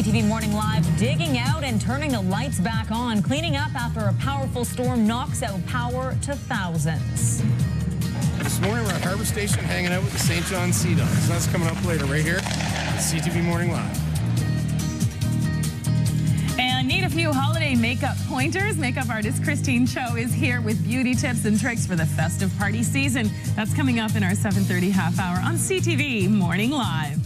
CTV Morning Live digging out and turning the lights back on, cleaning up after a powerful storm knocks out power to thousands. This morning we're at Harbor Station hanging out with the St. John Sea Dogs. That's coming up later right here on CTV Morning Live. And need a few holiday makeup pointers? Makeup artist Christine Cho is here with beauty tips and tricks for the festive party season. That's coming up in our 7:30 half hour on CTV Morning Live.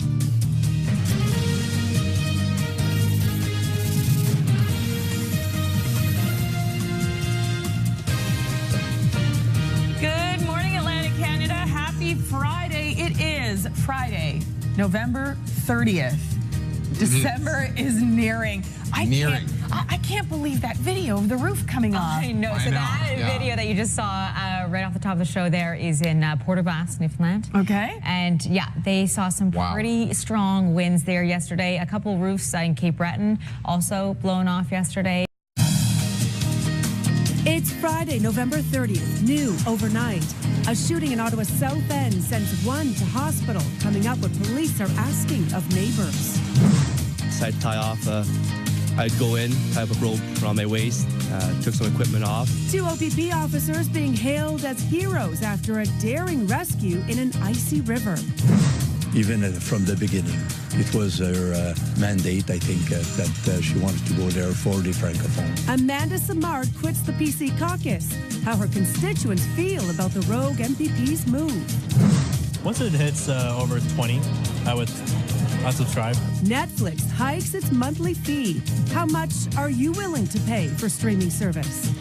Good morning, Atlantic Canada. Happy Friday. It is Friday, November 30th. December is nearing. I can't believe that video of the roof coming off. I know. So that video that you just saw right off the top of the show there is in Port aux Basques, Newfoundland. Okay. And yeah, they saw some pretty strong winds there yesterday. A couple roofs in Cape Breton also blown off yesterday. It's Friday, November 30th, new overnight. A shooting in Ottawa's South End sends one to hospital, coming up what police are asking of neighbors. So I'd tie off, I'd go in, tie up a rope around my waist, took some equipment off. Two OPP officers being hailed as heroes after a daring rescue in an icy river. Even from the beginning, it was her mandate, I think, that she wanted to go there for the Francophone. Amanda Samard quits the PC caucus. How her constituents feel about the rogue MPP's move. Once it hits over 20, I'll subscribe. Netflix hikes its monthly fee. How much are you willing to pay for streaming service?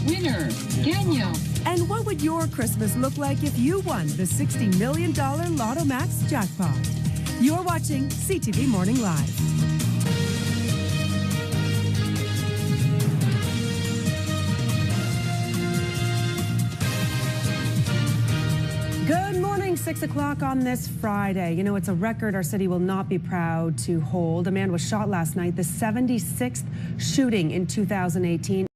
Winner, Daniel. And what would your Christmas look like if you won the $60 million Lotto Max jackpot? You're watching CTV Morning Live. Good morning, 6 o'clock on this Friday. You know, it's a record our city will not be proud to hold. A man was shot last night, the 76th shooting in 2018.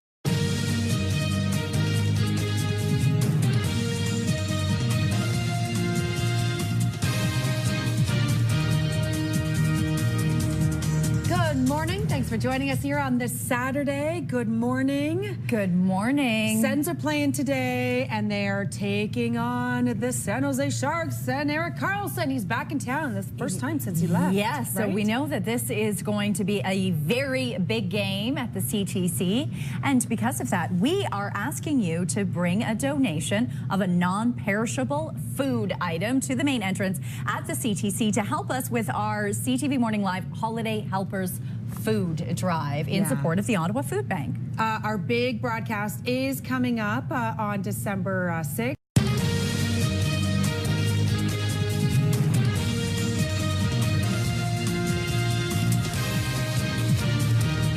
Thanks for joining us here on this Saturday. Good morning. Good morning. Sens are playing today, and they're taking on the San Jose Sharks and Erik Karlsson. He's back in town. This first time since he left. Yes, right? So we know that this is going to be a very big game at the CTC. And because of that, we are asking you to bring a donation of a non-perishable food item to the main entrance at the CTC to help us with our CTV Morning Live Holiday Helpers Food Drive in support of the Ottawa Food Bank. Our big broadcast is coming up on December 6th.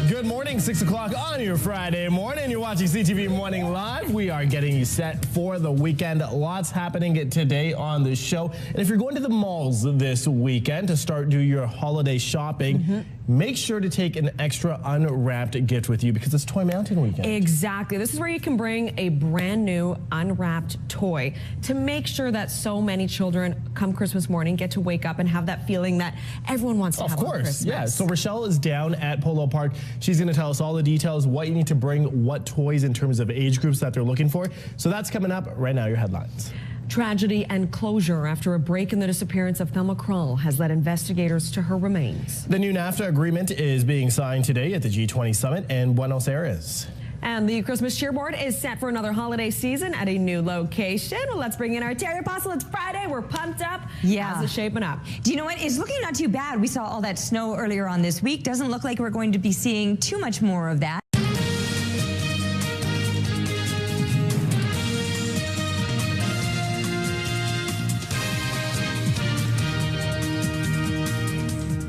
Good morning, 6 o'clock on your Friday morning. You're watching CTV Morning Live. We are getting you set for the weekend. Lots happening today on the show. And if you're going to the malls this weekend to start do your holiday shopping, make sure to take an extra unwrapped gift with you because it's Toy Mountain weekend. Exactly. This is where you can bring a brand new unwrapped toy to make sure that so many children come Christmas morning get to wake up and have that feeling that everyone wants to have on Christmas. Yeah. So Rochelle is down at Polo Park. She's going to tell us all the details, what you need to bring, what toys in terms of age groups that they're looking for. So that's coming up right now. Your headlines. Tragedy and closure after a break in the disappearance of Thelma Kroll has led investigators to her remains. The new NAFTA agreement is being signed today at the G20 summit in Buenos Aires. And the Christmas cheerboard is set for another holiday season at a new location. Well, let's bring in our Terry Apostle. It's Friday. We're pumped up. Yeah. How's it shaping up? Do you know what? It's looking not too bad. We saw all that snow earlier on this week. Doesn't look like we're going to be seeing too much more of that.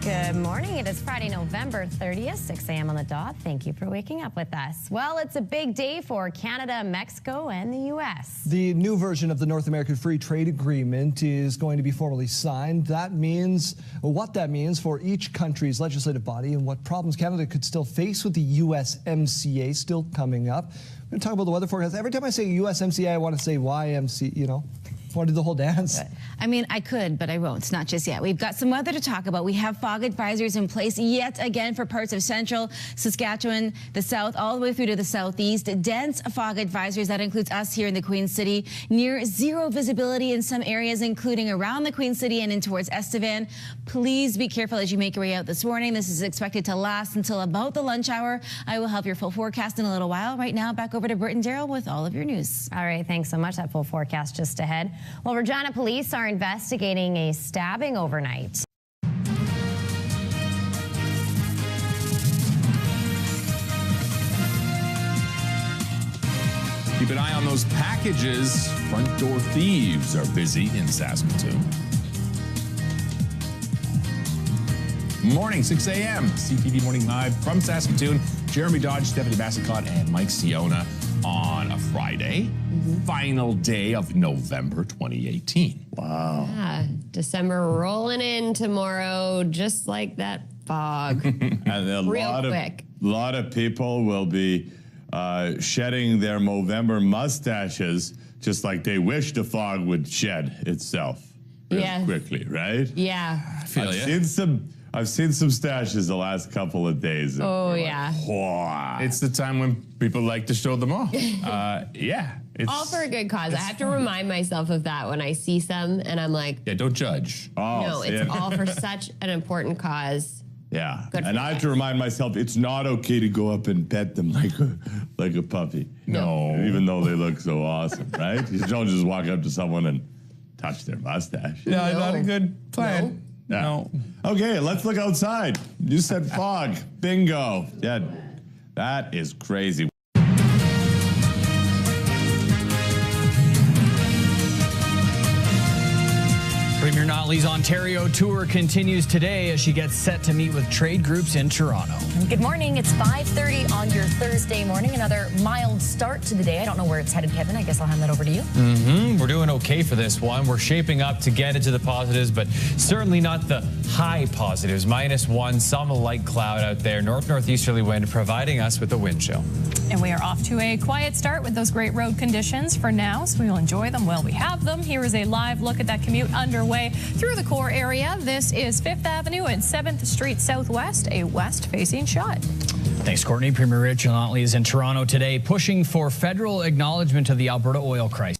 Good morning. It is Friday, November 30th, 6 a.m. on the dot. Thank you for waking up with us. Well, it's a big day for Canada, Mexico, and the U.S. The new version of the North American Free Trade Agreement is going to be formally signed. That means, what that means for each country's legislative body and what problems Canada could still face with the USMCA still coming up. We're going to talk about the weather forecast. Every time I say USMCA, I want to say YMCA, you know. Want to do the whole dance? I mean, I could, but I won't. It's not just yet. We've got some weather to talk about. We have fog advisories in place yet again for parts of central Saskatchewan, the south, all the way through to the southeast. Dense fog advisories. That includes us here in the Queen City. Near zero visibility in some areas, including around the Queen City and in towards Estevan. Please be careful as you make your way out this morning. This is expected to last until about the lunch hour. I will have your full forecast in a little while. Right now, back over to Britt and Daryl with all of your news. All right, thanks so much. That full forecast just ahead. Well, Regina police are investigating a stabbing overnight. Keep an eye on those packages. Front door thieves are busy in Saskatoon. Morning, 6 a.m. CTV Morning Live from Saskatoon. Jeremy Dodge, Stephanie Bassicott, and Mike Siona on a Friday. Final day of November 2018. Wow. Yeah, December rolling in tomorrow, just like that fog. And a Real quick. lot of people will be shedding their Movember mustaches just like they wish the fog would shed itself real quickly, right? Yeah. I've seen some stashes the last couple of days. Oh, yeah. Wow. It's the time when people like to show them off. Yeah. All for a good cause. I have to remind myself of that when I see some, and I'm like, yeah, don't judge. Oh, no, it's all for such an important cause. Yeah. Good And I have to remind myself it's not okay to go up and pet them like a puppy. No. Even though they look so awesome, right? You don't just walk up to someone and touch their mustache. Yeah, not a good plan. No. Okay, let's look outside. You said fog. Bingo. Yeah, that is crazy. Premier Notley's Ontario tour continues today as she gets set to meet with trade groups in Toronto. Good morning. It's 5:30 on your Thursday morning. Another mild start to the day. I don't know where it's headed, Kevin. I guess I'll hand that over to you. We're doing okay for this one. We're shaping up to get into the positives, but certainly not the high positives. -1, some light cloud out there. Northeasterly wind providing us with a wind chill. And we are off to a quiet start with those great road conditions for now, so we will enjoy them while we have them. Here is a live look at that commute underway through the core area. This is 5th Avenue and 7th Street Southwest, a west-facing shot. Thanks, Courtney. Premier Rachel Notley is in Toronto today, pushing for federal acknowledgement of the Alberta oil crisis.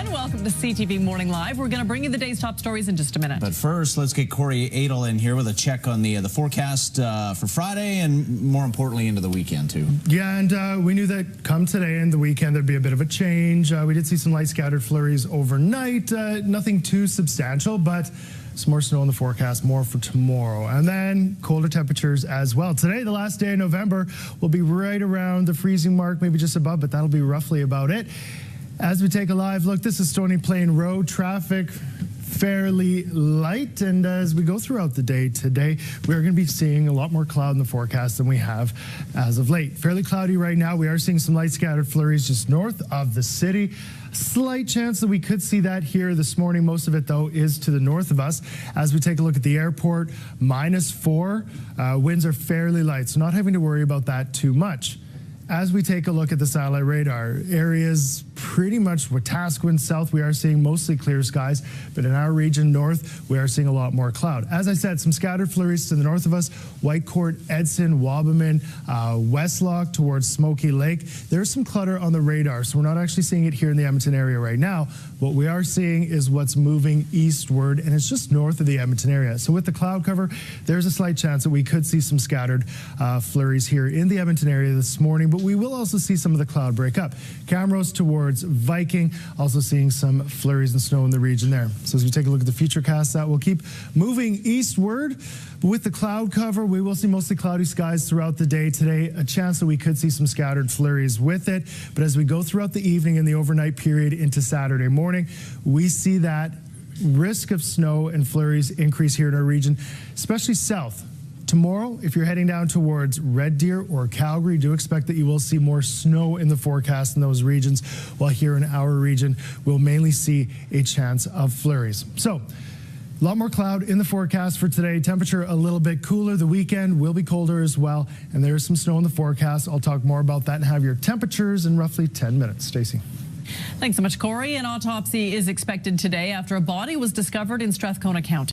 Welcome to CTV Morning Live. We're going to bring you the day's top stories in just a minute. But first, let's get Corey Adel in here with a check on the forecast for Friday and, more importantly, into the weekend, too. Yeah, and we knew that come today and the weekend there'd be a bit of a change. We did see some light scattered flurries overnight. Nothing too substantial, but some more snow in the forecast, more for tomorrow. And then colder temperatures as well. Today, the last day of November, will be right around the freezing mark, maybe just above, but that'll be roughly about it. As we take a live look, this is Stony Plain Road. Traffic fairly light, and as we go throughout the day today, we're going to be seeing a lot more cloud in the forecast than we have as of late. Fairly cloudy right now. We are seeing some light scattered flurries just north of the city. Slight chance that we could see that here this morning. Most of it, though, is to the north of us. As we take a look at the airport, -4. Winds are fairly light, so not having to worry about that too much. As we take a look at the satellite radar, areas pretty much Wetaskiwin south, we are seeing mostly clear skies, but in our region north, we are seeing a lot more cloud. As I said, some scattered flurries to the north of us, Whitecourt, Edson, Wabamun, Westlock towards Smoky Lake. There's some clutter on the radar, so we're not actually seeing it here in the Edmonton area right now. What we are seeing is what's moving eastward, and it's just north of the Edmonton area. So with the cloud cover, there's a slight chance that we could see some scattered flurries here in the Edmonton area this morning, but we will also see some of the cloud break up. Camrose towards Viking, also seeing some flurries and snow in the region there. So as we take a look at the futurecast, that will keep moving eastward. But with the cloud cover, we will see mostly cloudy skies throughout the day today. A chance that we could see some scattered flurries with it. But as we go throughout the evening and the overnight period into Saturday morning, we see that risk of snow and flurries increase here in our region, especially south. Tomorrow, if you're heading down towards Red Deer or Calgary, do expect that you will see more snow in the forecast in those regions, while here in our region, we'll mainly see a chance of flurries. So, A lot more cloud in the forecast for today. Temperature a little bit cooler. The weekend will be colder as well. And there's some snow in the forecast. I'll talk more about that and have your temperatures in roughly 10 minutes. Stacey. Thanks so much, Corey. An autopsy is expected today after a body was discovered in Strathcona County.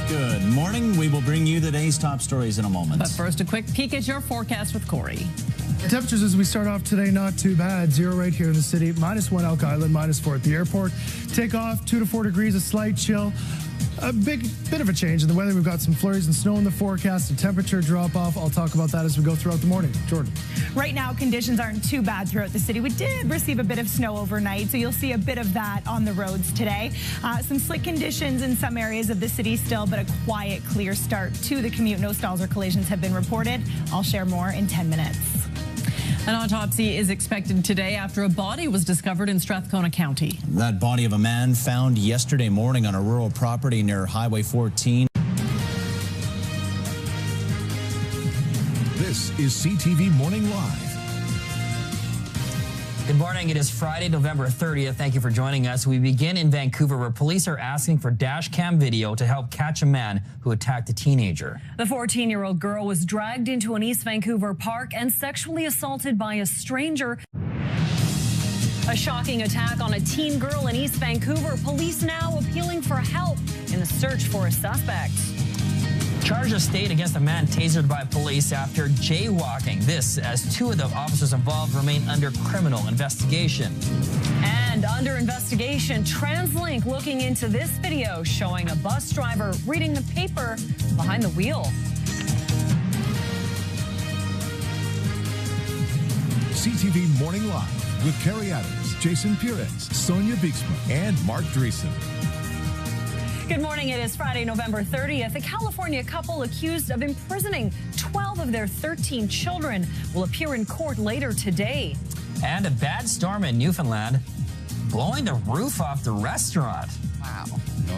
Good morning. We will bring you today's top stories in a moment. But first, a quick peek at your forecast with Corey. Temperatures as we start off today, not too bad. 0 right here in the city, -1 Elk Island, -4 at the airport. Take off 2 to 4 degrees, a slight chill. A bit of a change in the weather. We've got some flurries and snow in the forecast, a temperature drop off. I'll talk about that as we go throughout the morning. Jordan. Right now, conditions aren't too bad throughout the city. We did receive a bit of snow overnight, so you'll see a bit of that on the roads today. Some slick conditions in some areas of the city still, but a quiet, clear start to the commute. No stalls or collisions have been reported. I'll share more in 10 minutes. An autopsy is expected today after a body was discovered in Strathcona County. That body of a man found yesterday morning on a rural property near Highway 14. This is CTV Morning Live. Good morning. It is Friday, November 30th. Thank you for joining us. We begin in Vancouver, where police are asking for dash cam video to help catch a man who attacked a teenager. The 14-year-old girl was dragged into an East Vancouver park and sexually assaulted by a stranger. A shocking attack on a teen girl in East Vancouver. Police now appealing for help in the search for a suspect. Charges stayed against a man tasered by police after jaywalking. This as 2 of the officers involved remain under criminal investigation. And under investigation, TransLink looking into this video showing a bus driver reading the paper behind the wheel. CTV Morning Live with Carrie Adams, Jason Perez, Sonia Bieksma, and Mark Dreesen. Good morning. It is Friday, November 30th. A California couple accused of imprisoning 12 of their 13 children will appear in court later today. And a bad storm in Newfoundland blowing the roof off the restaurant. Wow. No.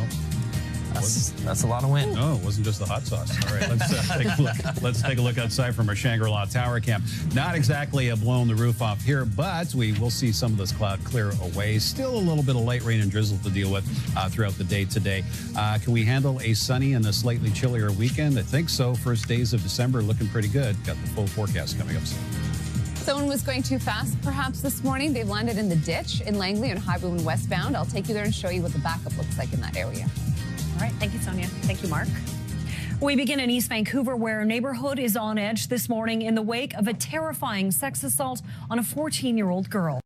That's a lot of wind. No, it wasn't just the hot sauce. All right, let's take a look. Let's take a look outside from our Shangri-La Tower Camp. Not exactly blowing the roof off here, but we will see some of this cloud clear away. Still a little bit of light rain and drizzle to deal with throughout the day today. Can we handle a sunny and a slightly chillier weekend? I think so. First days of December looking pretty good. Got the full forecast coming up soon. Someone was going too fast perhaps this morning. They landed in the ditch in Langley on Highway 1 westbound. I'll take you there and show you what the backup looks like in that area. All right. Thank you, Sonia. Thank you, Mark. We begin in East Vancouver, where a neighborhood is on edge this morning in the wake of a terrifying sex assault on a 14-year-old girl.